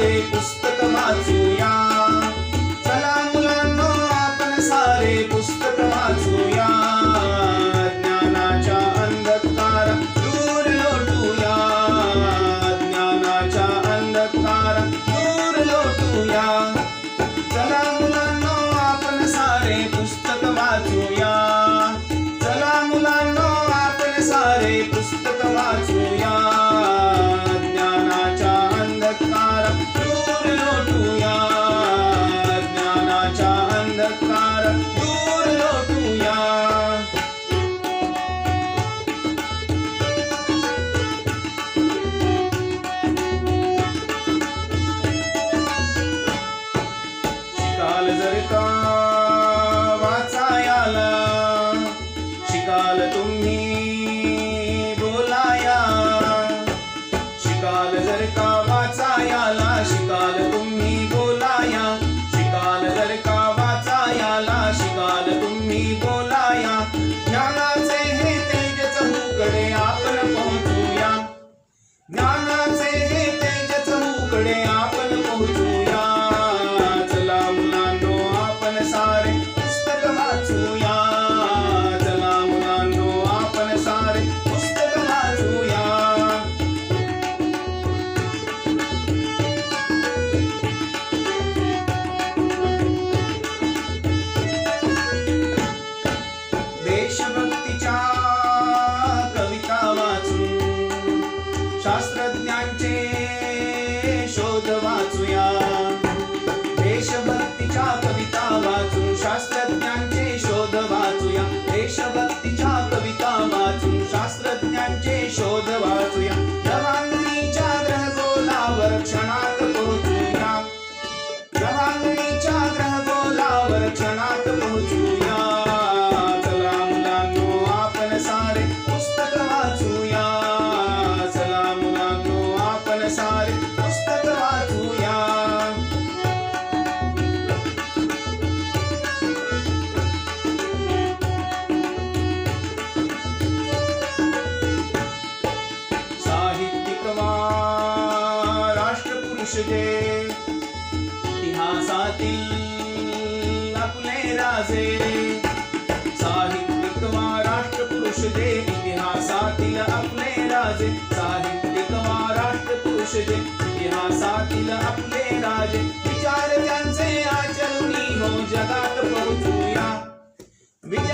सारे पुस्तक वाचूया. चला मुलांनो आपण सारे पुस्तक वाचूया. ज्ञानाच्या अंधकार दूर लोटूया. ज्ञानाच्या अंधकार दूर लोटूया. चला मुलांनो आपण सारे पुस्तक वाचूया. चला मुलांनो आपण सारे पुस्तक वाचूया. ज्ञानाच्या अंधकार दूर लोटूया. ज्ञानाच्या अंधकार दूर लोटूया. शिकाल जर का वाचायला, शिकाल तुम्ही बोलाया. शिकाल जर का वाचायला, शिकाल तुम्ही बोलाया. शिकाल जर का वाचायला, शिकाल तुम्ही बोलाया. ज्ञानाचे हे तेज चहूकडे आपण पोहोचूया. ज्ञानाचे हे तेज चहूकडे आपण पोहोचूया. चला मुलांनो आपण सारे पुस्तक वाचूया. चला मुलांनो आपण सारे पुस्तक वाचूया. देशभक्तीच्या कविता वाचून शास्त्रज्ञांचे शोध वाचूया. देशभक्तीच्या कविता वाचून शास्त्रज्ञांचे शोध वाचूया. देशभक्तीच्या कविता वाचून शास्त्रज्ञांचे शोध वाचूया. जवानीच्या ग्रहगोलावर क्षणात पोहोचूया. जवानीच्या ग्रहगोलावर क्षणात पोहोचूया. चला मुलांनो आपण सारे पुस्तक वाचूया. चला मुलांनो आपण सारे पुस्तक वाचूया. साहित्यिक वा राष्ट्रपुरुष जे इतिहासातील आपले राजे. साहित्यिक वा राष्ट्रपुरुष जे इतिहासातील आपले राजे. साहित्यिक वा राष्ट्रपुरुष जे इतिहासातील आपले राजे. विचार त्यांचे आचरणी हो जगात पोहोचूया. विचार